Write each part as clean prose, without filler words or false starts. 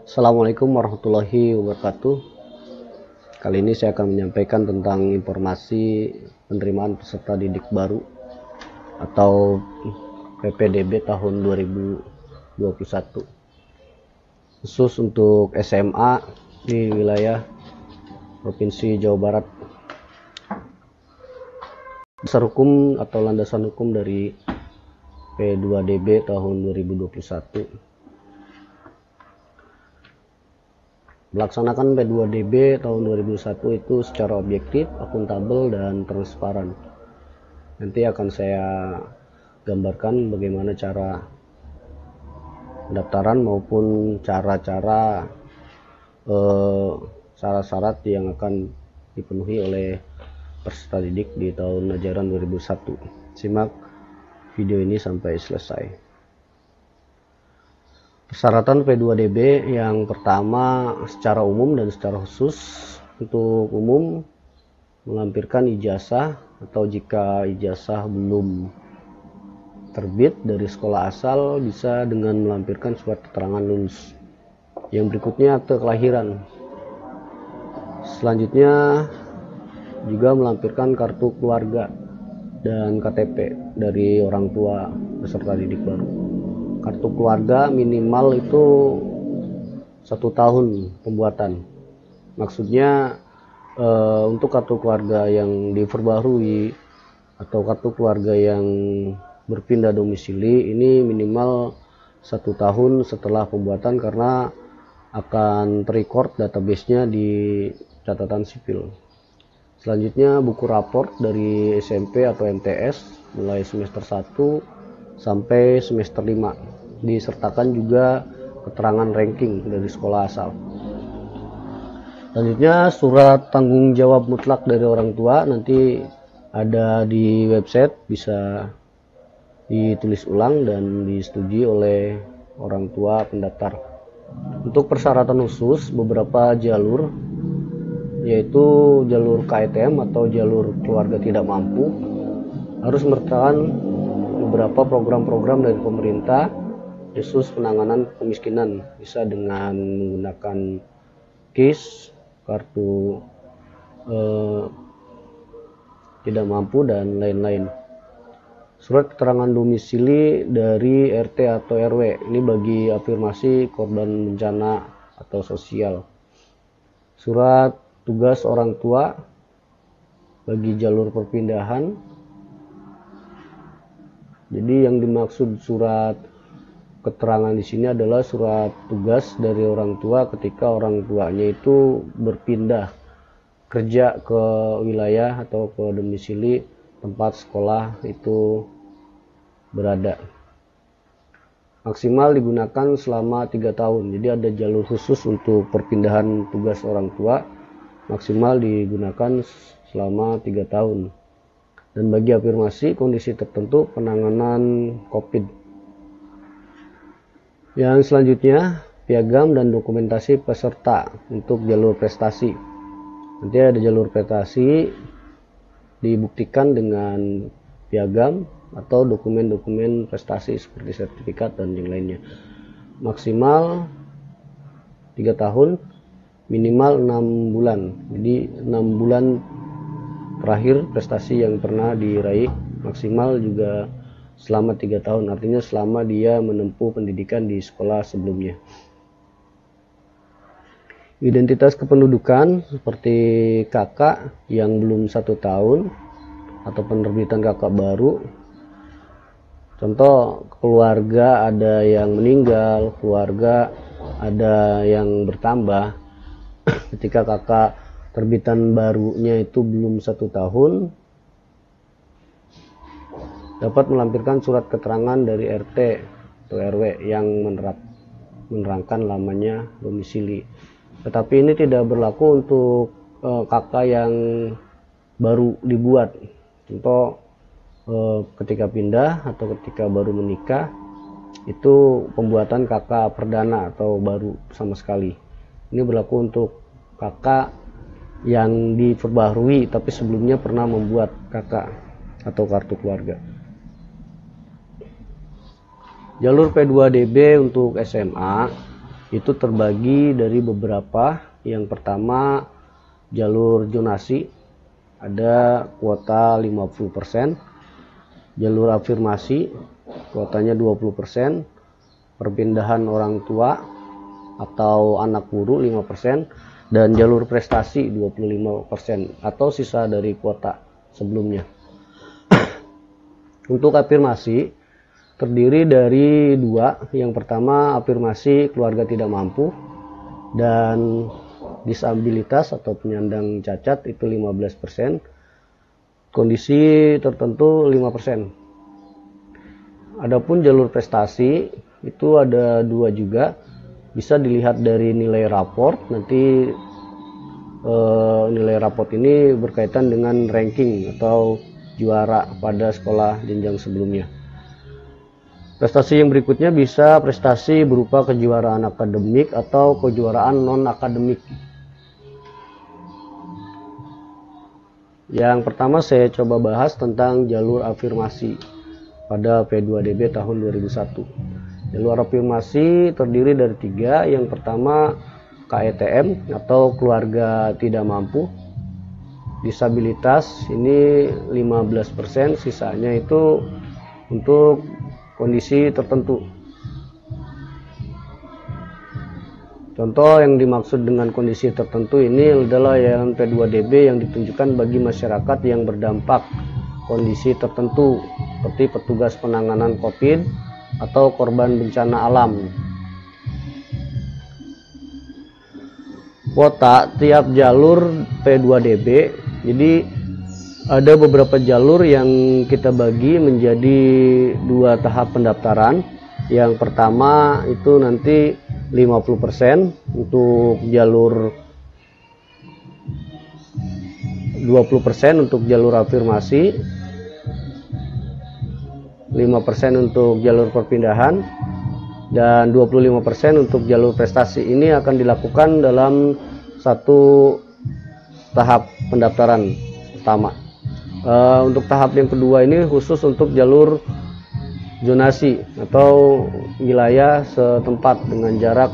Assalamualaikum warahmatullahi wabarakatuh. Kali ini saya akan menyampaikan tentang informasi penerimaan peserta didik baru atau PPDB tahun 2021, khusus untuk SMA di wilayah Provinsi Jawa Barat. Dasar hukum atau landasan hukum dari P2DB tahun 2021. Melaksanakan P2DB tahun 2001 itu secara objektif, akuntabel, dan transparan. Nanti akan saya gambarkan bagaimana cara pendaftaran maupun cara-cara syarat-syarat yang akan dipenuhi oleh peserta didik di tahun ajaran 2001. Simak video ini sampai selesai. Persyaratan P2DB yang pertama secara umum dan secara khusus. Untuk umum, melampirkan ijazah atau jika ijazah belum terbit dari sekolah asal bisa dengan melampirkan surat keterangan lulus. Yang berikutnya akte kelahiran. Selanjutnya juga melampirkan kartu keluarga dan KTP dari orang tua peserta didik baru. Kartu keluarga minimal itu 1 tahun pembuatan. Maksudnya untuk kartu keluarga yang diperbarui atau kartu keluarga yang berpindah domisili ini minimal 1 tahun setelah pembuatan, karena akan terrecord database-nya di catatan sipil. Selanjutnya buku raport dari SMP atau MTS mulai semester 1 sampai semester 5. Disertakan juga keterangan ranking dari sekolah asal. Selanjutnya surat tanggung jawab mutlak dari orang tua, nanti ada di website, bisa ditulis ulang dan disetujui oleh orang tua pendaftar. Untuk persyaratan khusus beberapa jalur, yaitu jalur KTM atau jalur keluarga tidak mampu, harus menyertakan beberapa program-program dari pemerintah khusus penanganan kemiskinan, bisa dengan menggunakan KIS, kartu tidak mampu, dan lain-lain. Surat keterangan domisili dari RT atau RW, ini bagi afirmasi korban bencana atau sosial. Surat tugas orang tua bagi jalur perpindahan. Jadi yang dimaksud surat keterangan di sini adalah surat tugas dari orang tua ketika orang tuanya itu berpindah kerja ke wilayah atau ke domisili tempat sekolah itu berada. Maksimal digunakan selama 3 tahun. Jadi ada jalur khusus untuk perpindahan tugas orang tua, maksimal digunakan selama 3 tahun. Dan bagi afirmasi kondisi tertentu penanganan COVID. Yang selanjutnya, piagam dan dokumentasi peserta untuk jalur prestasi. Nanti ada jalur prestasi dibuktikan dengan piagam atau dokumen-dokumen prestasi seperti sertifikat dan yang lainnya. Maksimal 3 tahun, minimal 6 bulan. Jadi 6 bulan terakhir prestasi yang pernah diraih, maksimal juga selama 3 tahun, artinya selama dia menempuh pendidikan di sekolah sebelumnya. Identitas kependudukan seperti kakak yang belum 1 tahun atau penerbitan kakak baru. Contoh, keluarga ada yang meninggal, keluarga ada yang bertambah. Ketika kakak terbitan barunya itu belum 1 tahun, dapat melampirkan surat keterangan dari RT atau RW yang menerangkan lamanya domisili. Tetapi ini tidak berlaku untuk kakak yang baru dibuat. Contoh, ketika pindah atau ketika baru menikah, itu pembuatan kakak perdana atau baru sama sekali. Ini berlaku untuk kakak yang diperbaharui tapi sebelumnya pernah membuat kakak atau kartu keluarga. Jalur P2DB untuk SMA itu terbagi dari beberapa. Yang pertama jalur zonasi, ada kuota 50%, jalur afirmasi kuotanya 20%, perpindahan orang tua atau anak guru 5%, dan jalur prestasi 25% atau sisa dari kuota sebelumnya. Untuk afirmasi terdiri dari dua. Yang pertama afirmasi keluarga tidak mampu dan disabilitas atau penyandang cacat itu 15%, kondisi tertentu 5%. Adapun jalur prestasi itu ada dua juga, bisa dilihat dari nilai raport. Nanti nilai raport ini berkaitan dengan ranking atau juara pada sekolah jenjang sebelumnya. Prestasi yang berikutnya bisa prestasi berupa kejuaraan akademik atau kejuaraan non-akademik. Yang pertama saya coba bahas tentang jalur afirmasi pada P2DB tahun 2001. Jalur afirmasi terdiri dari tiga. Yang pertama KETM atau keluarga tidak mampu. Disabilitas ini 15%, sisanya itu untuk kondisi tertentu. Contoh yang dimaksud dengan kondisi tertentu ini adalah yayasan P2DB yang ditunjukkan bagi masyarakat yang berdampak kondisi tertentu, seperti petugas penanganan COVID atau korban bencana alam. Kuota tiap jalur P2DB, jadi ada beberapa jalur yang kita bagi menjadi dua tahap pendaftaran. Yang pertama itu nanti 50% untuk jalur, 20% untuk jalur afirmasi, 5% untuk jalur perpindahan, dan 25% untuk jalur prestasi. Ini akan dilakukan dalam satu tahap pendaftaran pertama. Untuk tahap yang kedua ini khusus untuk jalur zonasi atau wilayah setempat dengan jarak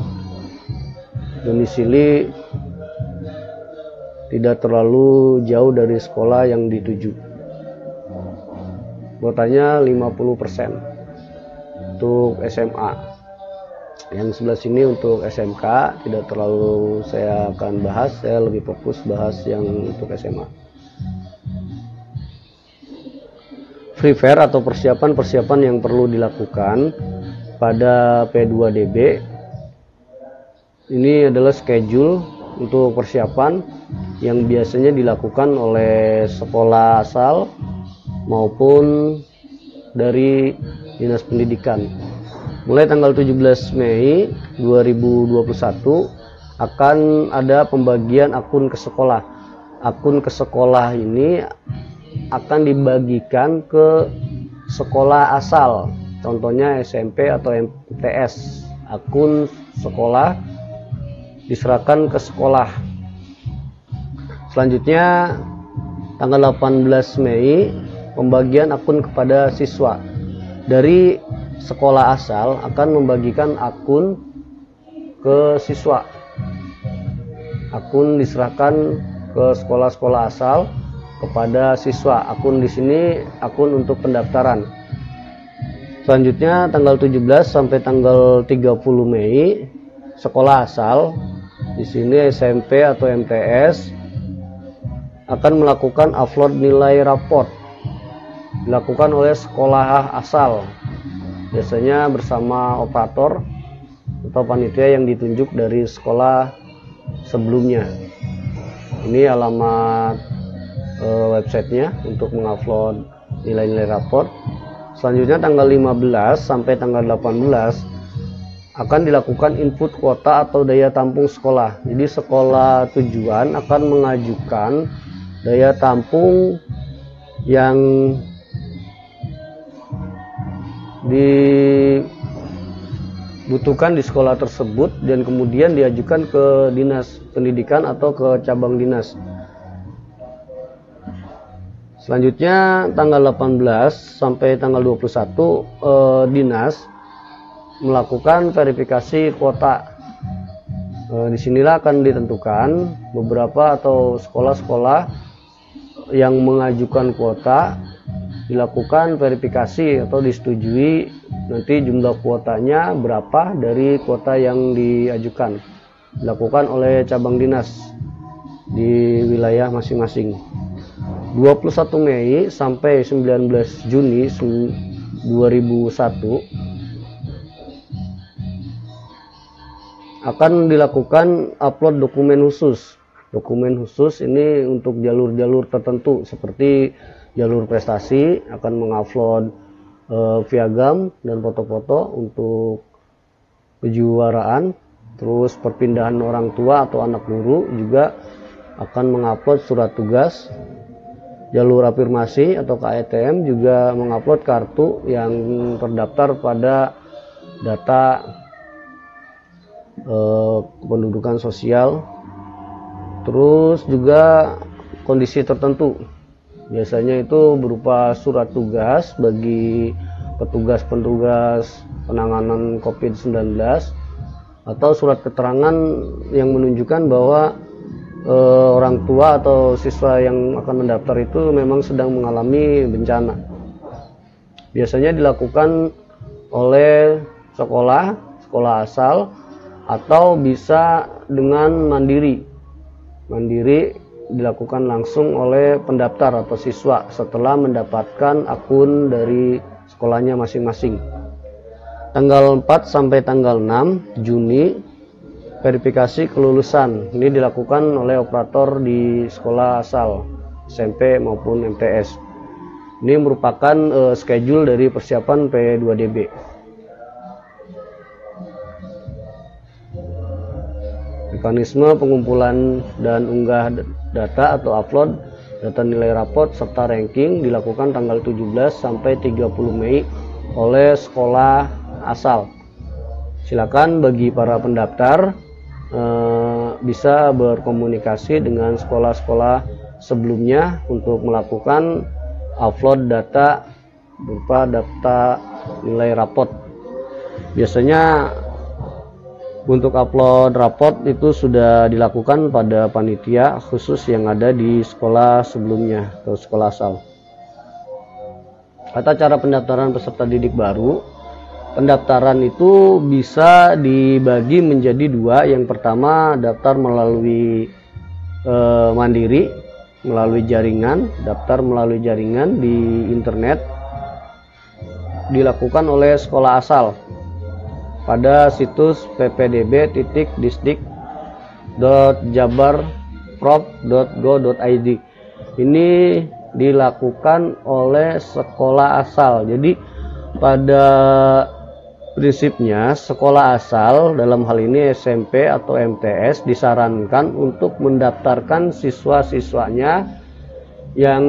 domisili tidak terlalu jauh dari sekolah yang dituju. Kuotanya 50% untuk SMA. Yang sebelah sini untuk SMK tidak terlalu saya akan bahas, saya lebih fokus bahas yang untuk SMA. Prepare atau persiapan-persiapan yang perlu dilakukan pada P2DB. Ini adalah schedule untuk persiapan yang biasanya dilakukan oleh sekolah asal maupun dari Dinas Pendidikan. Mulai tanggal 17 Mei 2021 akan ada pembagian akun ke sekolah. Akun ke sekolah ini akan dibagikan ke sekolah asal, contohnya SMP atau MTS. Akun sekolah diserahkan ke sekolah. Selanjutnya tanggal 18 Mei pembagian akun kepada siswa. Dari sekolah asal akan membagikan akun ke siswa. Akun diserahkan ke sekolah-sekolah asal kepada siswa. Akun di sini akun untuk pendaftaran. Selanjutnya tanggal 17 sampai tanggal 30 Mei sekolah asal, di sini SMP atau MTS, akan melakukan upload nilai raport. Dilakukan oleh sekolah asal, biasanya bersama operator atau panitia yang ditunjuk dari sekolah sebelumnya. Ini alamat websitenya untuk mengupload nilai-nilai raport. Selanjutnya tanggal 15 sampai tanggal 18 akan dilakukan input kuota atau daya tampung sekolah. Jadi sekolah tujuan akan mengajukan daya tampung yang dibutuhkan di sekolah tersebut dan kemudian diajukan ke Dinas Pendidikan atau ke cabang dinas. Selanjutnya tanggal 18 sampai tanggal 21 dinas melakukan verifikasi kuota. Disinilah akan ditentukan beberapa atau sekolah-sekolah yang mengajukan kuota, dilakukan verifikasi atau disetujui nanti jumlah kuotanya berapa dari kuota yang diajukan, dilakukan oleh cabang dinas di wilayah masing-masing. 21 Mei sampai 19 Juni 2001 akan dilakukan upload dokumen khusus. Dokumen khusus ini untuk jalur-jalur tertentu seperti jalur prestasi akan mengupload piagam dan foto-foto untuk kejuaraan. Terus perpindahan orang tua atau anak guru juga akan mengupload surat tugas. Jalur afirmasi atau KETM juga mengupload kartu yang terdaftar pada data kependudukan sosial. Terus juga kondisi tertentu, biasanya itu berupa surat tugas bagi petugas-petugas penanganan COVID-19 atau surat keterangan yang menunjukkan bahwa orang tua atau siswa yang akan mendaftar itu memang sedang mengalami bencana. Biasanya dilakukan oleh sekolah asal atau bisa dengan mandiri dilakukan langsung oleh pendaftar atau siswa setelah mendapatkan akun dari sekolahnya masing-masing. Tanggal 4 sampai tanggal 6 Juni verifikasi kelulusan ini dilakukan oleh operator di sekolah asal SMP maupun MTS. Ini merupakan schedule dari persiapan P2DB. Mekanisme pengumpulan dan unggah data atau upload data nilai rapot serta ranking dilakukan tanggal 17 sampai 30 Mei oleh sekolah asal. Silakan bagi para pendaftar bisa berkomunikasi dengan sekolah-sekolah sebelumnya untuk melakukan upload data berupa data nilai rapot. Biasanya untuk upload rapot itu sudah dilakukan pada panitia khusus yang ada di sekolah sebelumnya atau sekolah asal. Tata cara pendaftaran peserta didik baru. Pendaftaran itu bisa dibagi menjadi dua. Yang pertama daftar melalui mandiri, melalui jaringan. Daftar melalui jaringan di internet dilakukan oleh sekolah asal pada situs ppdb.distrik.jabarprov.go.id. Ini dilakukan oleh sekolah asal. Jadi pada prinsipnya sekolah asal dalam hal ini SMP atau MTS disarankan untuk mendaftarkan siswa-siswanya yang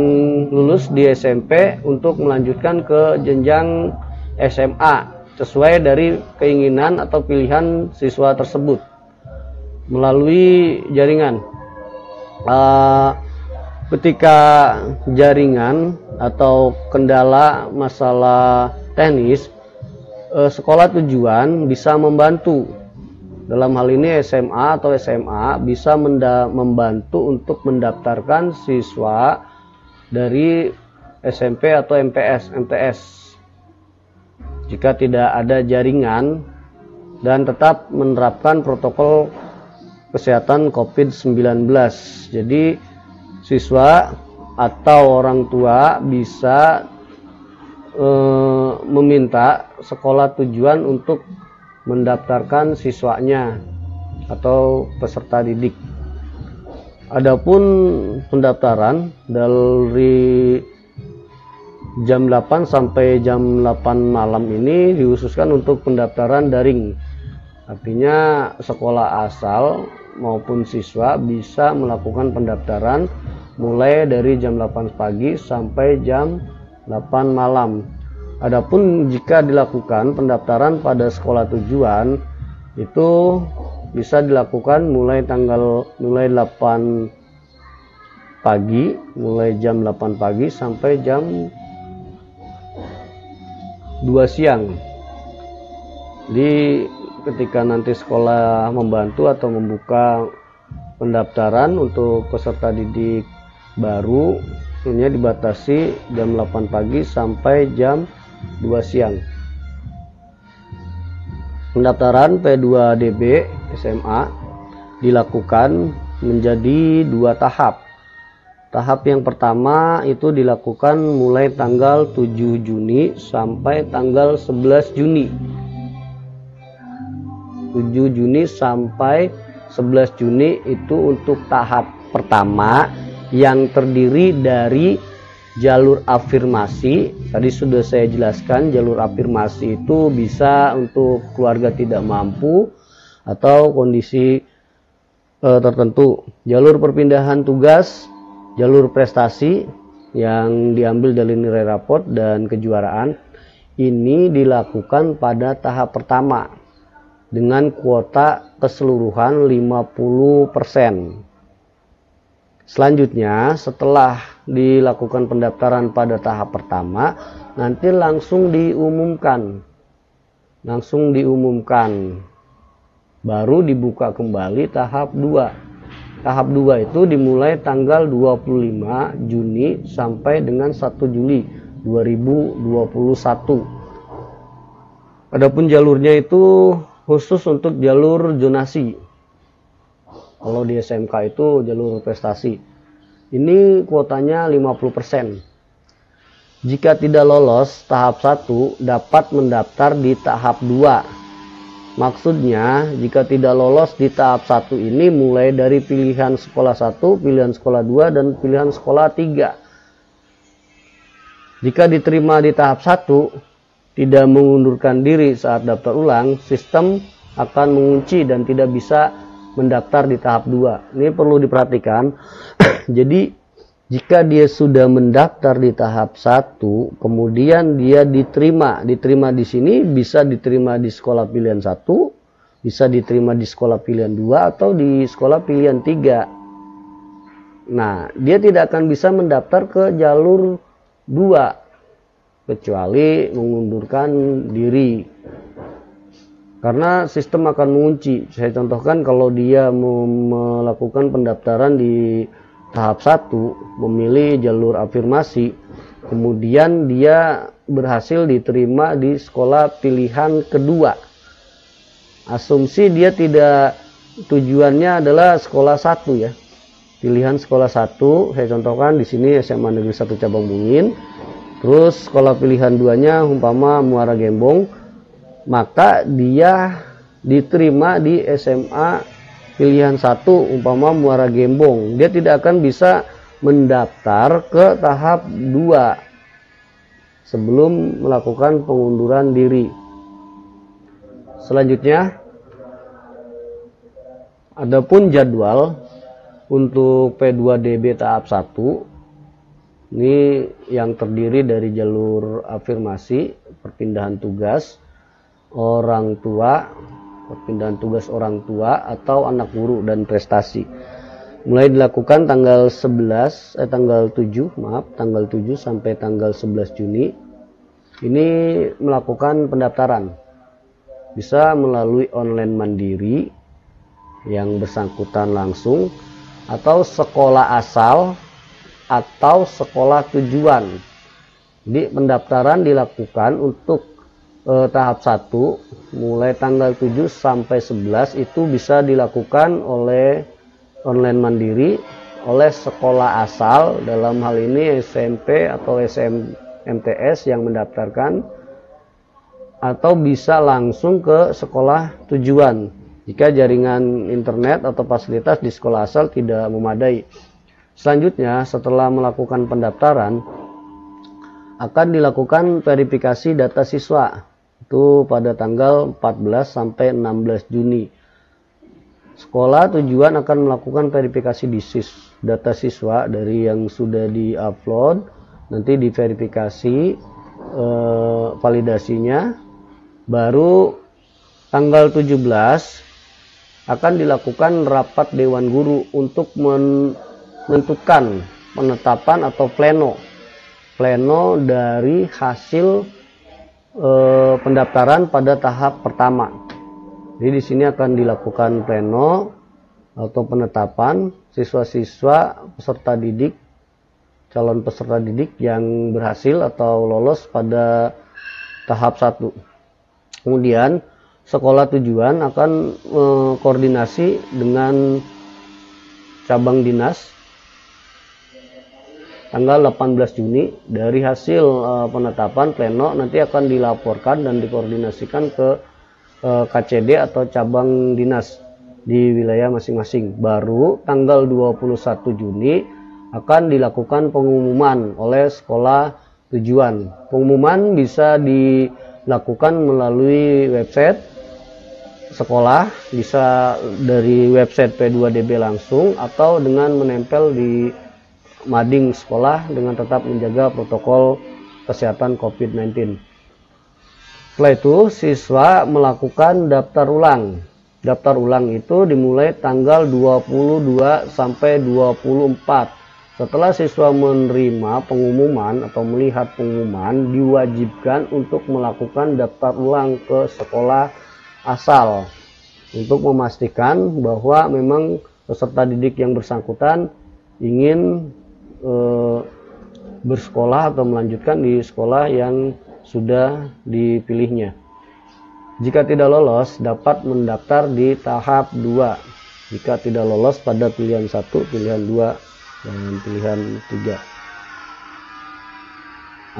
lulus di SMP untuk melanjutkan ke jenjang SMA sesuai dari keinginan atau pilihan siswa tersebut melalui jaringan. Ketika jaringan atau kendala masalah teknis, sekolah tujuan bisa membantu. Dalam hal ini SMA atau SMA bisa membantu untuk mendaftarkan siswa dari SMP atau MTS jika tidak ada jaringan dan tetap menerapkan protokol kesehatan COVID-19. Jadi siswa atau orang tua bisa meminta sekolah tujuan untuk mendaftarkan siswanya atau peserta didik. Adapun pendaftaran dari jam 8 sampai jam 8 malam ini dikhususkan untuk pendaftaran daring. Artinya sekolah asal maupun siswa bisa melakukan pendaftaran mulai dari jam 8 pagi sampai jam 8 malam. Adapun jika dilakukan pendaftaran pada sekolah tujuan itu bisa dilakukan mulai 8 pagi, mulai jam 8 pagi sampai jam 2 siang. Di ketika nanti sekolah membantu atau membuka pendaftaran untuk peserta didik baru, ini dibatasi jam 8 pagi sampai jam 2 siang. Pendaftaran P2DB SMA dilakukan menjadi 2 tahap. Tahap yang pertama itu dilakukan mulai tanggal 7 Juni sampai tanggal 11 Juni. 7 Juni sampai 11 Juni itu untuk tahap pertama yang terdiri dari jalur afirmasi. Tadi sudah saya jelaskan, jalur afirmasi itu bisa untuk keluarga tidak mampu atau kondisi tertentu. Jalur perpindahan tugas, jalur prestasi yang diambil dari nilai raport dan kejuaraan, ini dilakukan pada tahap pertama dengan kuota keseluruhan 50%. Selanjutnya, setelah dilakukan pendaftaran pada tahap pertama, nanti langsung diumumkan, baru dibuka kembali tahap 2. Tahap 2 itu dimulai tanggal 25 Juni sampai dengan 1 Juli 2021. Adapun jalurnya itu khusus untuk jalur zonasi. Kalau di SMK itu jalur prestasi. Ini kuotanya 50%. Jika tidak lolos tahap 1 dapat mendaftar di tahap 2. Maksudnya, jika tidak lolos di tahap 1 ini mulai dari pilihan sekolah 1, pilihan sekolah 2, dan pilihan sekolah 3. Jika diterima di tahap 1, tidak mengundurkan diri saat daftar ulang, sistem akan mengunci dan tidak bisa mendaftar di tahap 2. Ini perlu diperhatikan. Jadi, jika dia sudah mendaftar di tahap 1, kemudian dia diterima di sini, bisa diterima di sekolah pilihan 1, bisa diterima di sekolah pilihan 2, atau di sekolah pilihan 3. Nah, dia tidak akan bisa mendaftar ke jalur 2, kecuali mengundurkan diri. Karena sistem akan mengunci. Saya contohkan kalau dia mau melakukan pendaftaran di tahap 1, memilih jalur afirmasi, kemudian dia berhasil diterima di sekolah pilihan kedua. Asumsi dia tidak, tujuannya adalah sekolah 1 ya. Pilihan sekolah 1, saya contohkan di sini SMA Negeri 1 Cabang Bungin. Terus sekolah pilihan 2-nya umpama Muara Gembong, maka dia diterima di SMA pilihan 1 umpama Muara Gembong. Dia tidak akan bisa mendaftar ke tahap 2 sebelum melakukan pengunduran diri. Selanjutnya, adapun jadwal untuk P2DB tahap 1 ini yang terdiri dari jalur afirmasi, perpindahan tugas orang tua, perpindahan tugas orang tua atau anak guru, dan prestasi. Mulai dilakukan tanggal 7 sampai tanggal 11 Juni. Ini melakukan pendaftaran. Bisa melalui online mandiri yang bersangkutan langsung, atau sekolah asal atau sekolah tujuan. Jadi pendaftaran dilakukan untuk tahap 1 mulai tanggal 7 sampai 11 itu bisa dilakukan oleh online mandiri oleh sekolah asal, dalam hal ini SMP atau SMMTS yang mendaftarkan, atau bisa langsung ke sekolah tujuan jika jaringan internet atau fasilitas di sekolah asal tidak memadai. Selanjutnya, setelah melakukan pendaftaran akan dilakukan verifikasi data siswa itu pada tanggal 14 sampai 16 Juni. Sekolah tujuan akan melakukan verifikasi data siswa dari yang sudah di-upload, nanti diverifikasi validasinya, baru tanggal 17 akan dilakukan rapat Dewan Guru untuk menentukan penetapan atau pleno dari hasil pendaftaran pada tahap pertama. Jadi di sini akan dilakukan pleno atau penetapan siswa-siswa peserta didik, calon peserta didik yang berhasil atau lolos pada tahap 1. Kemudian sekolah tujuan akan koordinasi dengan cabang dinas tanggal 18 Juni. Dari hasil penetapan pleno nanti akan dilaporkan dan dikoordinasikan ke KCD atau cabang dinas di wilayah masing-masing. Baru tanggal 21 Juni akan dilakukan pengumuman oleh sekolah tujuan. Pengumuman bisa dilakukan melalui website sekolah, bisa dari website P2DB langsung atau dengan menempel di mading sekolah dengan tetap menjaga protokol kesehatan COVID-19. Setelah itu siswa melakukan daftar ulang. Daftar ulang itu dimulai tanggal 22 sampai 24. Setelah siswa menerima pengumuman atau melihat pengumuman, diwajibkan untuk melakukan daftar ulang ke sekolah asal untuk memastikan bahwa memang peserta didik yang bersangkutan ingin bersekolah atau melanjutkan di sekolah yang sudah dipilihnya. Jika tidak lolos, dapat mendaftar di tahap 2. Jika tidak lolos pada pilihan 1, pilihan 2, dan pilihan 3.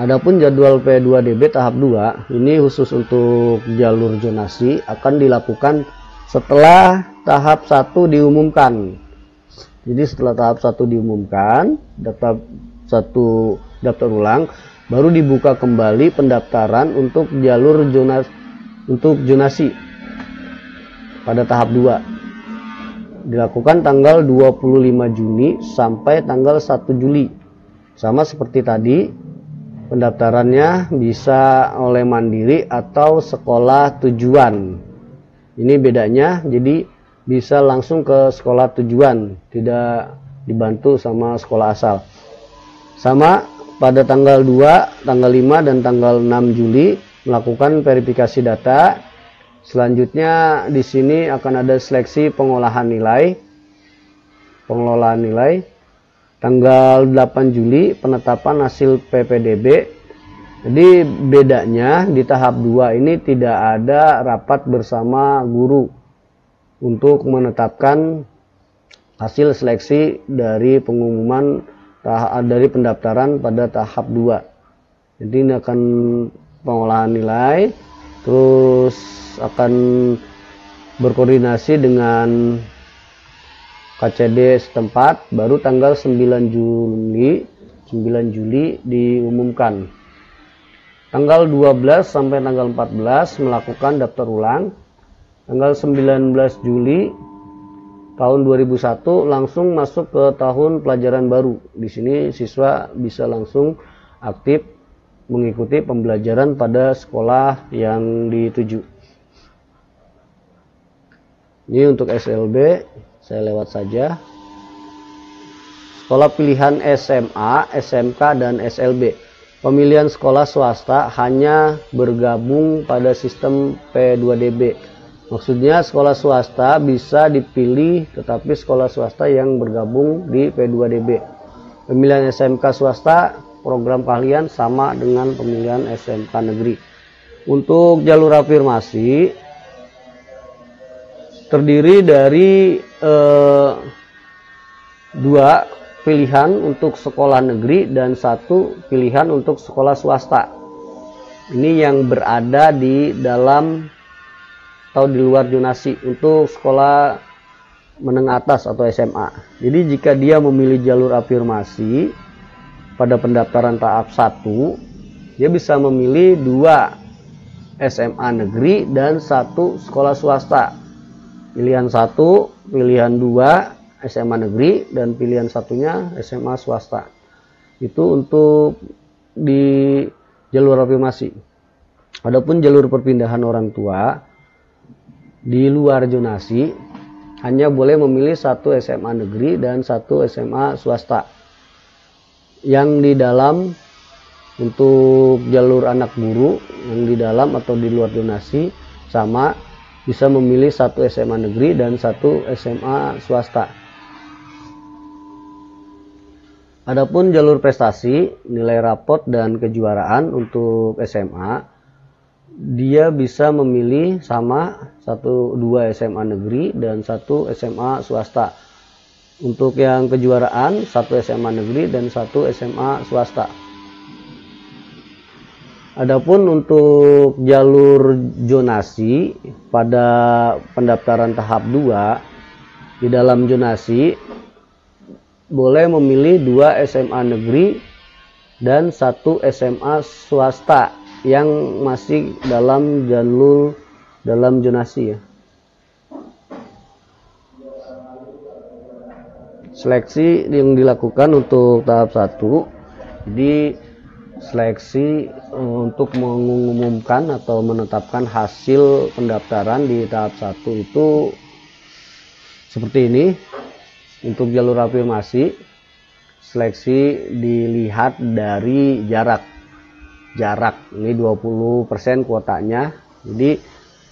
Adapun jadwal P2DB tahap 2, ini khusus untuk jalur zonasi, akan dilakukan setelah tahap 1 diumumkan. Jadi setelah tahap 1 diumumkan, daftar ulang, baru dibuka kembali pendaftaran untuk jalur zonasi pada tahap 2. Dilakukan tanggal 25 Juni sampai tanggal 1 Juli. Sama seperti tadi, pendaftarannya bisa oleh mandiri atau sekolah tujuan. Ini bedanya, jadi bisa langsung ke sekolah tujuan, tidak dibantu sama sekolah asal. Sama pada tanggal 2, tanggal 5, dan tanggal 6 Juli melakukan verifikasi data. Selanjutnya di sini akan ada seleksi pengelolaan nilai. Tanggal 8 Juli penetapan hasil PPDB. Jadi bedanya di tahap 2 ini tidak ada rapat bersama guru untuk menetapkan hasil seleksi dari pengumuman dari pendaftaran pada tahap 2. Jadi ini akan pengolahan nilai, terus akan berkoordinasi dengan KCD setempat, baru tanggal 9 Juli diumumkan. Tanggal 12 sampai tanggal 14 melakukan daftar ulang. Tanggal 19 Juli tahun 2001 langsung masuk ke tahun pelajaran baru. Di sini siswa bisa langsung aktif mengikuti pembelajaran pada sekolah yang dituju. Ini untuk SLB, saya lewat saja. Sekolah pilihan SMA, SMK, dan SLB. Pemilihan sekolah swasta hanya bergabung pada sistem P2DB. Maksudnya sekolah swasta bisa dipilih, tetapi sekolah swasta yang bergabung di P2DB. Pemilihan SMK swasta, program keahlian sama dengan pemilihan SMK negeri. Untuk jalur afirmasi terdiri dari 2 pilihan untuk sekolah negeri dan 1 pilihan untuk sekolah swasta. Ini yang berada di dalam atau di luar zonasi untuk sekolah menengah atas atau SMA. Jadi jika dia memilih jalur afirmasi pada pendaftaran tahap 1, dia bisa memilih 2 SMA negeri dan 1 sekolah swasta. Pilihan 1, pilihan 2 SMA negeri, dan pilihan satunya SMA swasta. Itu untuk di jalur afirmasi. Adapun jalur perpindahan orang tua di luar zonasi hanya boleh memilih 1 SMA negeri dan 1 SMA swasta. Yang di dalam untuk jalur anak guru yang di dalam atau di luar zonasi sama bisa memilih satu SMA negeri dan satu SMA swasta. Adapun jalur prestasi, nilai rapot dan kejuaraan untuk SMA, dia bisa memilih sama 2 SMA negeri dan 1 SMA swasta. Untuk yang kejuaraan 1 SMA negeri dan 1 SMA swasta. Adapun untuk jalur zonasi pada pendaftaran tahap 2, di dalam zonasi boleh memilih 2 SMA negeri dan 1 SMA swasta yang masih dalam jalur dalam zonasi ya. Seleksi yang dilakukan untuk tahap 1, jadi seleksi untuk mengumumkan atau menetapkan hasil pendaftaran di tahap 1 itu seperti ini. Untuk jalur afirmasi, seleksi dilihat dari jarak ini 20% kuotanya. Jadi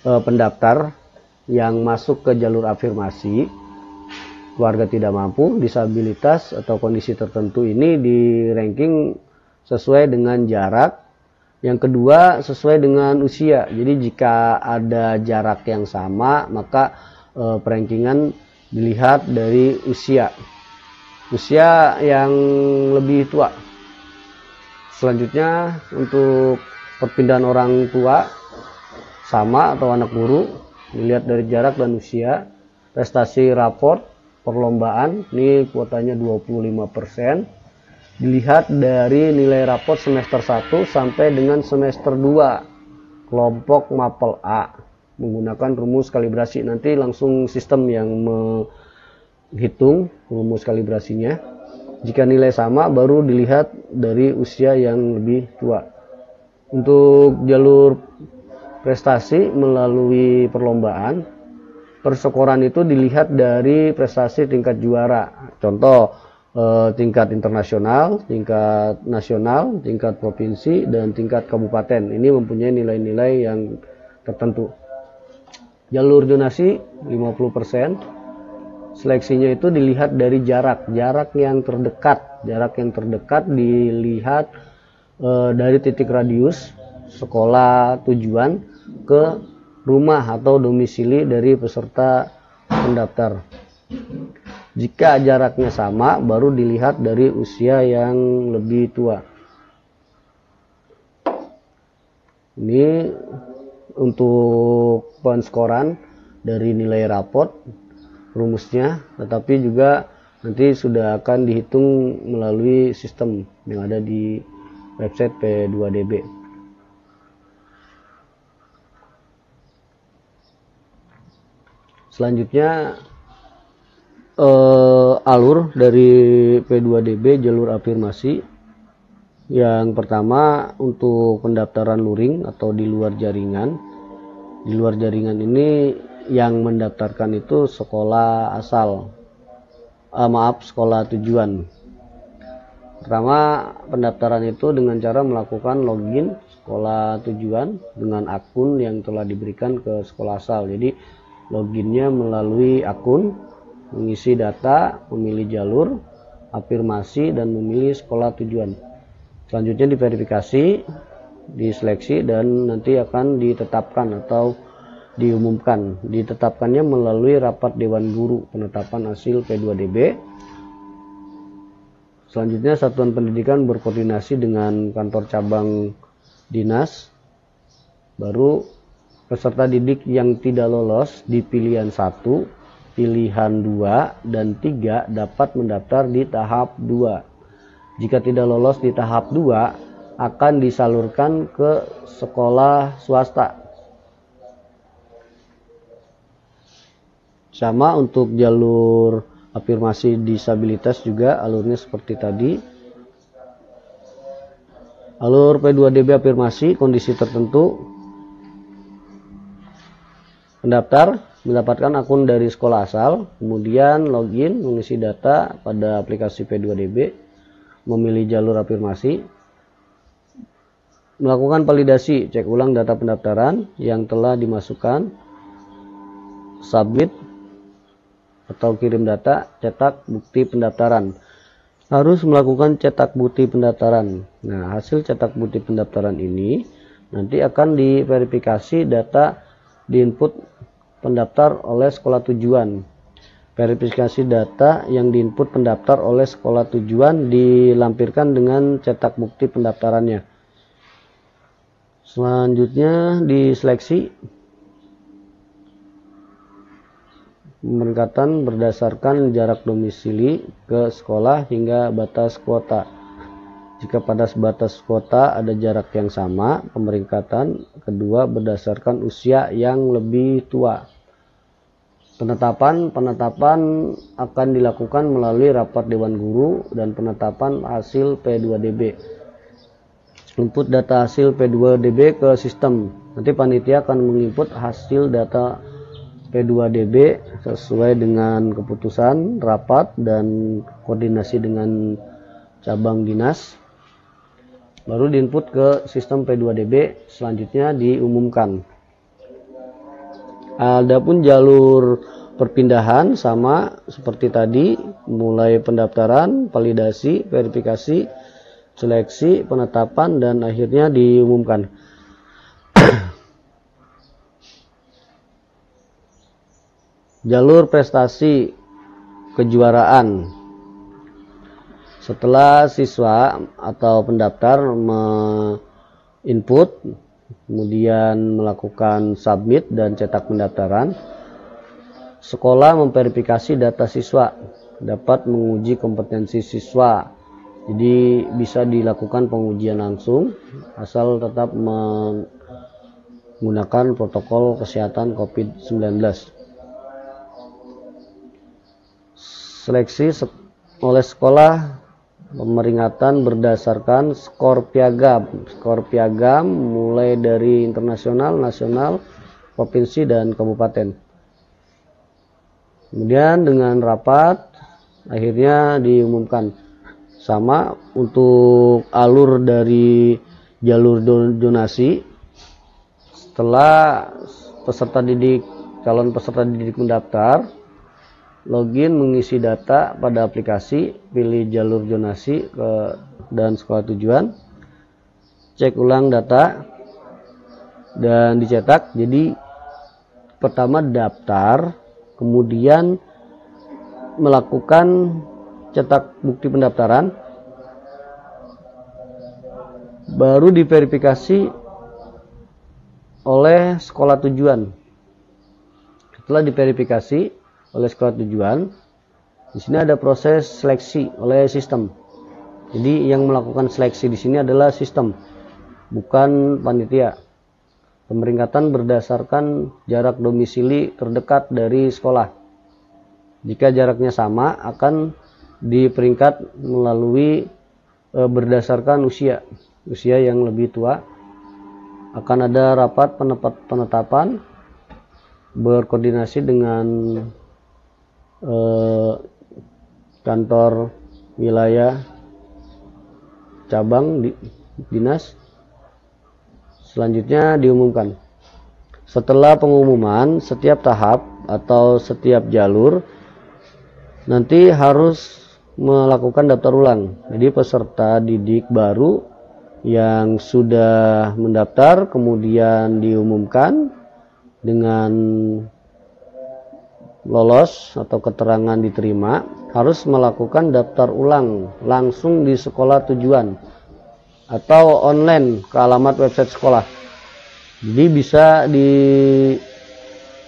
pendaftar yang masuk ke jalur afirmasi, keluarga tidak mampu, disabilitas atau kondisi tertentu, ini di ranking sesuai dengan jarak. Yang kedua, sesuai dengan usia. Jadi jika ada jarak yang sama, maka perankingan dilihat dari usia yang lebih tua. Selanjutnya untuk perpindahan orang tua sama atau anak guru, dilihat dari jarak dan usia. Prestasi raport perlombaan, ini kuotanya 25%, dilihat dari nilai raport semester 1 sampai dengan semester 2 kelompok mapel A menggunakan rumus kalibrasi. Nanti langsung sistem yang menghitung rumus kalibrasinya. Jika nilai sama baru dilihat dari usia yang lebih tua. Untuk jalur prestasi melalui perlombaan, persekoran itu dilihat dari prestasi tingkat juara. Contoh tingkat internasional, tingkat nasional, tingkat provinsi, dan tingkat kabupaten. Ini mempunyai nilai-nilai yang tertentu. Jalur zonasi 50%. Seleksinya itu dilihat dari jarak yang terdekat. Jarak yang terdekat dilihat dari titik radius sekolah tujuan ke rumah atau domisili dari peserta pendaftar. Jika jaraknya sama, baru dilihat dari usia yang lebih tua. Ini untuk penskoran dari nilai raport, rumusnya, tetapi juga nanti sudah akan dihitung melalui sistem yang ada di website P2DB. Selanjutnya alur dari P2DB jalur afirmasi. Yang pertama untuk pendaftaran luring atau di luar jaringan. Di luar jaringan ini yang mendaftarkan itu sekolah asal, sekolah tujuan. Pertama, pendaftaran itu dengan cara melakukan login sekolah tujuan dengan akun yang telah diberikan ke sekolah asal. Jadi loginnya melalui akun, mengisi data, memilih jalur afirmasi, dan memilih sekolah tujuan. Selanjutnya diverifikasi, diseleksi, dan nanti akan ditetapkan atau diumumkan. Ditetapkannya melalui rapat Dewan Guru penetapan hasil P2DB. Selanjutnya satuan pendidikan berkoordinasi dengan kantor cabang dinas. Baru peserta didik yang tidak lolos di pilihan 1, pilihan 2, dan 3 dapat mendaftar di tahap 2. Jika tidak lolos di tahap 2, akan disalurkan ke sekolah swasta. Sama untuk jalur afirmasi disabilitas juga alurnya seperti tadi. Alur P2DB afirmasi kondisi tertentu. Pendaftar mendapatkan akun dari sekolah asal, kemudian login, mengisi data pada aplikasi P2DB, memilih jalur afirmasi, melakukan validasi, cek ulang data pendaftaran yang telah dimasukkan, submit atau kirim data, cetak bukti pendaftaran. Harus melakukan cetak bukti pendaftaran. Nah, hasil cetak bukti pendaftaran ini nanti akan diverifikasi data diinput pendaftar oleh sekolah tujuan. Verifikasi data yang diinput pendaftar oleh sekolah tujuan dilampirkan dengan cetak bukti pendaftarannya. Selanjutnya diseleksi. Pemeringkatan berdasarkan jarak domisili ke sekolah hingga batas kuota. Jika pada batas kuota ada jarak yang sama, pemeringkatan kedua berdasarkan usia yang lebih tua. Penetapan akan dilakukan melalui rapat Dewan Guru dan penetapan hasil P2DB. Input data hasil P2DB ke sistem. Nanti panitia akan menginput hasil data P2DB sesuai dengan keputusan rapat dan koordinasi dengan cabang dinas. Baru diinput ke sistem P2DB, selanjutnya diumumkan. Adapun jalur perpindahan sama seperti tadi, mulai pendaftaran, validasi, verifikasi, seleksi, penetapan, dan akhirnya diumumkan. Jalur prestasi kejuaraan. Setelah siswa atau pendaftar input, kemudian melakukan submit dan cetak pendaftaran, sekolah memverifikasi data siswa, dapat menguji kompetensi siswa. Jadi bisa dilakukan pengujian langsung asal tetap menggunakan protokol kesehatan COVID-19. Seleksi oleh sekolah, pemeringkatan berdasarkan skor piagam. Skor piagam mulai dari internasional, nasional, provinsi, dan kabupaten. Kemudian dengan rapat, akhirnya diumumkan. Sama untuk alur dari jalur donasi. Setelah calon peserta didik mendaftar, login mengisi data pada aplikasi, pilih jalur donasi dan sekolah tujuan, cek ulang data dan dicetak. Jadi pertama daftar, kemudian melakukan cetak bukti pendaftaran, baru diverifikasi oleh sekolah tujuan. Setelah diverifikasi oleh sekolah tujuan, di sini ada proses seleksi oleh sistem. Jadi yang melakukan seleksi di sini adalah sistem, bukan panitia. Pemeringkatan berdasarkan jarak domisili terdekat dari sekolah. Jika jaraknya sama, akan diperingkat melalui berdasarkan usia yang lebih tua. Akan ada rapat penetapan berkoordinasi dengan kantor wilayah cabang dinas. Selanjutnya diumumkan. Setelah pengumuman, setiap tahap atau setiap jalur nanti harus melakukan daftar ulang. Jadi peserta didik baru yang sudah mendaftar kemudian diumumkan dengan lolos atau keterangan diterima, harus melakukan daftar ulang langsung di sekolah tujuan atau online ke alamat website sekolah. Jadi bisa di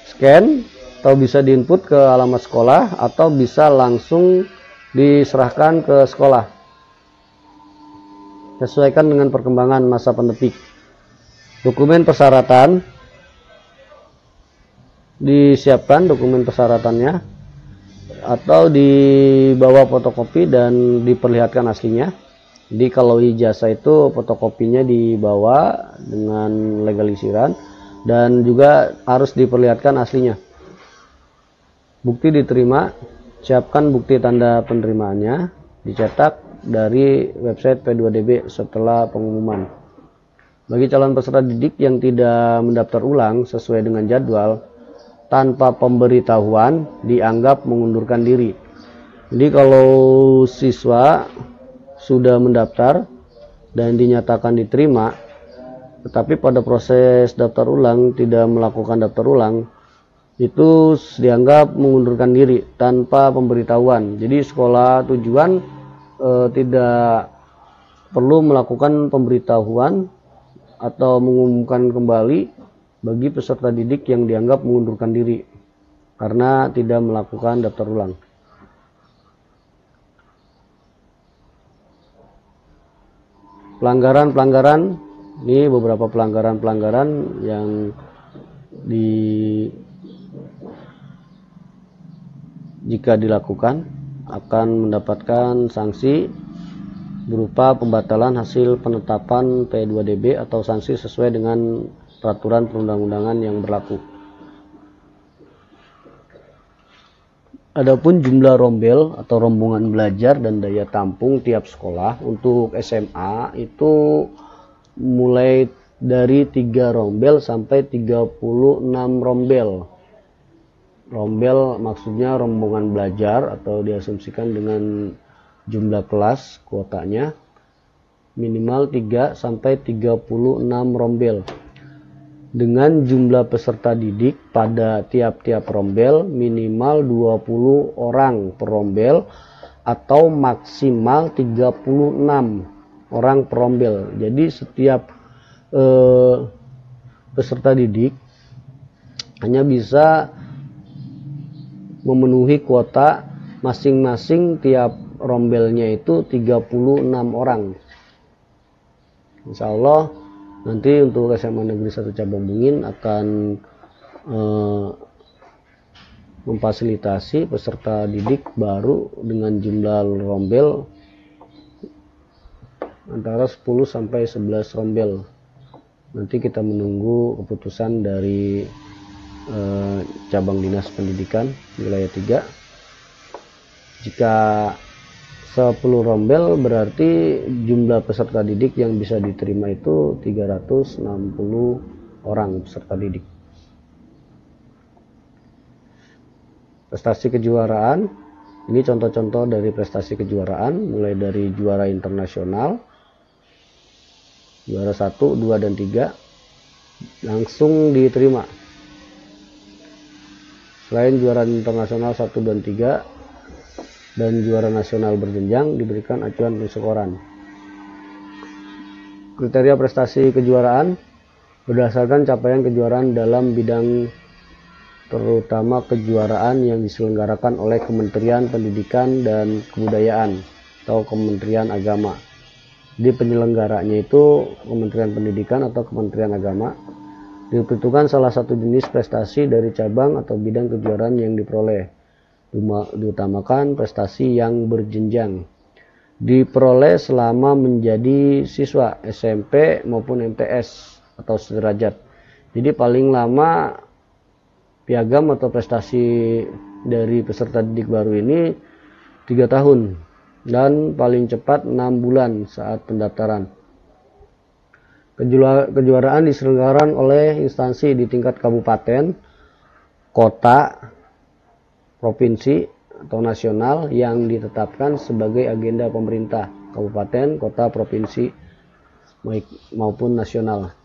scan atau bisa diinput ke alamat sekolah atau bisa langsung diserahkan ke sekolah. Sesuaikan dengan perkembangan masa penerbit. Dokumen persyaratan disiapkan, dokumen persyaratannya, atau dibawa fotokopi dan diperlihatkan aslinya. Jadi kalau ijazah itu fotokopinya dibawa dengan legalisiran dan juga harus diperlihatkan aslinya. Bukti diterima, siapkan bukti tanda penerimaannya, dicetak dari website P2DB setelah pengumuman. Bagi calon peserta didik yang tidak mendaftar ulang sesuai dengan jadwal, tanpa pemberitahuan dianggap mengundurkan diri. Jadi kalau siswa sudah mendaftar dan dinyatakan diterima, tetapi pada proses daftar ulang tidak melakukan daftar ulang, itu dianggap mengundurkan diri tanpa pemberitahuan. Jadi sekolah tujuan tidak perlu melakukan pemberitahuan atau mengumumkan kembali bagi peserta didik yang dianggap mengundurkan diri karena tidak melakukan daftar ulang. Pelanggaran-pelanggaran, ini beberapa pelanggaran-pelanggaran yang jika dilakukan akan mendapatkan sanksi berupa pembatalan hasil penetapan P2DB atau sanksi sesuai dengan peraturan perundang-undangan yang berlaku. Adapun jumlah rombel atau rombongan belajar dan daya tampung tiap sekolah untuk SMA itu mulai dari 3 rombel sampai 36 rombel. Rombel maksudnya rombongan belajar atau diasumsikan dengan jumlah kelas kuotanya minimal 3 sampai 36 rombel. Dengan jumlah peserta didik pada tiap-tiap rombel minimal 20 orang per rombel atau maksimal 36 orang per rombel. Jadi setiap peserta didik hanya bisa memenuhi kuota masing-masing tiap rombelnya itu 36 orang. Insya Allah nanti untuk SMA Negeri 1 Cabang Bungin akan memfasilitasi peserta didik baru dengan jumlah rombel antara 10 sampai 11 rombel. Nanti kita menunggu keputusan dari cabang dinas pendidikan wilayah 3. Jika 10 rombel berarti jumlah peserta didik yang bisa diterima itu 360 orang peserta didik. Prestasi kejuaraan, ini contoh-contoh dari prestasi kejuaraan mulai dari juara internasional, juara 1, 2, dan 3 langsung diterima. Selain juara internasional 1 dan 3 dan juara nasional berjenjang diberikan acuan persekoran. Kriteria prestasi kejuaraan berdasarkan capaian kejuaraan dalam bidang terutama kejuaraan yang diselenggarakan oleh Kementerian Pendidikan dan Kebudayaan atau Kementerian Agama. Di penyelenggaranya itu Kementerian Pendidikan atau Kementerian Agama. Diperhitungkan salah satu jenis prestasi dari cabang atau bidang kejuaraan yang diperoleh. Diutamakan prestasi yang berjenjang diperoleh selama menjadi siswa SMP maupun MTS atau sederajat. Jadi paling lama piagam atau prestasi dari peserta didik baru ini 3 tahun dan paling cepat 6 bulan saat pendaftaran. Kejuaraan diselenggarakan oleh instansi di tingkat kabupaten, kota, provinsi atau nasional yang ditetapkan sebagai agenda pemerintah kabupaten, kota, provinsi maupun nasional,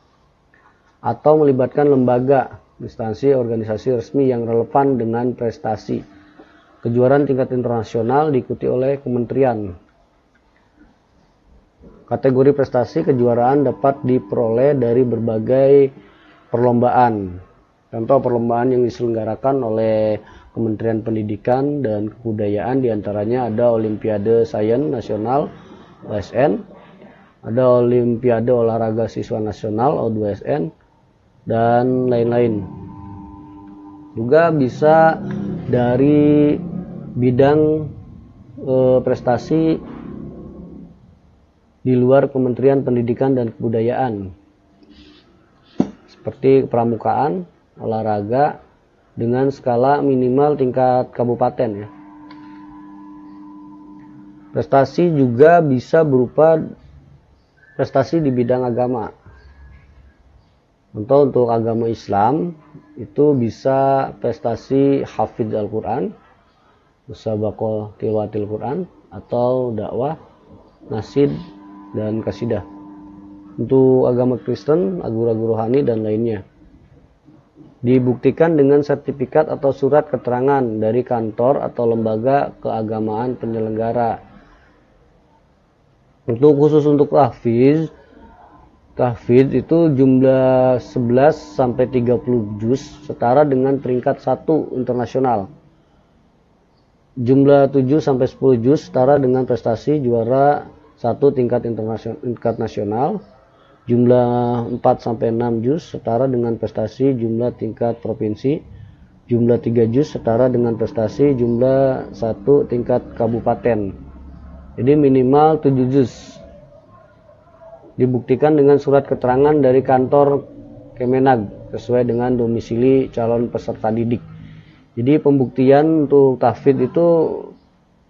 atau melibatkan lembaga, instansi, organisasi resmi yang relevan dengan prestasi. Kejuaraan tingkat internasional diikuti oleh kementerian. Kategori prestasi kejuaraan dapat diperoleh dari berbagai perlombaan. Contoh perlombaan yang diselenggarakan oleh Kementerian Pendidikan dan Kebudayaan diantaranya ada Olimpiade Sains Nasional OSN, ada Olimpiade Olahraga Siswa Nasional O2SN, dan lain-lain. Juga bisa dari bidang prestasi di luar Kementerian Pendidikan dan Kebudayaan, seperti pramukaan, olahraga, dengan skala minimal tingkat kabupaten ya. Prestasi juga bisa berupa prestasi di bidang agama. Contoh untuk agama Islam itu bisa prestasi hafidz Al-Quran, musabaqah tilawatil Quran, atau dakwah, nasid, dan kasidah. Untuk agama Kristen, guru rohani dan lainnya. Dibuktikan dengan sertifikat atau surat keterangan dari kantor atau lembaga keagamaan penyelenggara. Khusus untuk tahfidz itu jumlah 11 sampai 30 juz setara dengan peringkat 1 internasional. Jumlah 7 sampai 10 juz setara dengan prestasi juara 1 tingkat nasional. Jumlah 4 sampai 6 juz setara dengan prestasi jumlah tingkat provinsi. Jumlah 3 juz setara dengan prestasi jumlah 1 tingkat kabupaten. Jadi minimal 7 juz. Dibuktikan dengan surat keterangan dari kantor Kemenag sesuai dengan domisili calon peserta didik. Jadi pembuktian untuk tahfidz itu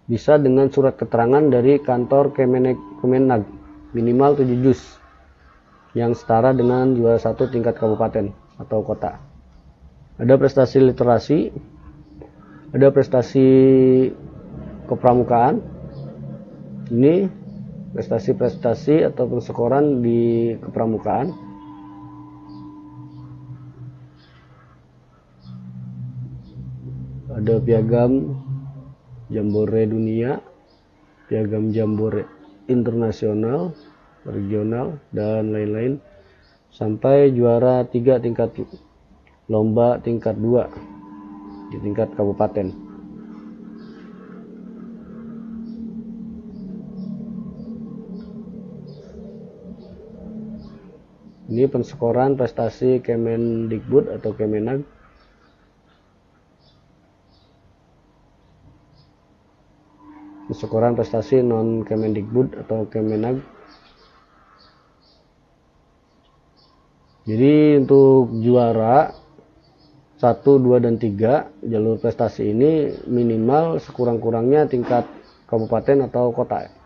bisa dengan surat keterangan dari kantor Kemenag minimal 7 juz yang setara dengan juara 1 tingkat kabupaten atau kota. Ada prestasi literasi, ada prestasi kepramukaan. Ini prestasi-prestasi atau penskoran di kepramukaan. Ada piagam Jambore dunia, piagam Jambore internasional, regional, dan lain-lain, sampai juara 3 tingkat lomba tingkat 2 di tingkat kabupaten. Ini penskoran prestasi Kemendikbud atau Kemenag. Penskoran prestasi non Kemendikbud atau Kemenag. Jadi untuk juara 1, 2, dan 3 jalur prestasi ini minimal sekurang-kurangnya tingkat kabupaten atau kota.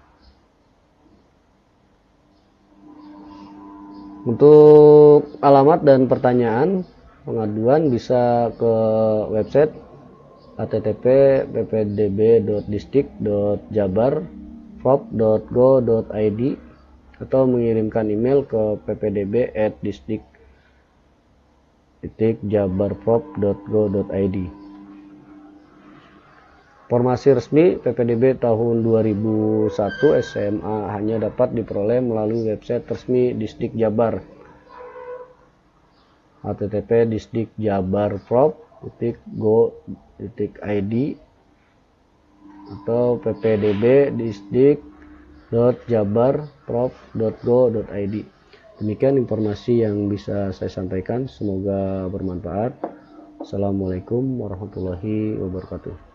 Untuk alamat dan pertanyaan pengaduan bisa ke website http://ppdb.disdik.jabar.prop.go.id atau mengirimkan email ke ppdb@disdik.jabarprop.go.id. Informasi resmi PPDB tahun 2001 SMA hanya dapat diperoleh melalui website resmi Disdik Jabar http://disdikjabarprop.go.id atau ppdb.disdik.jabarprop.go.id. Demikian informasi yang bisa saya sampaikan, semoga bermanfaat. Assalamualaikum warahmatullahi wabarakatuh.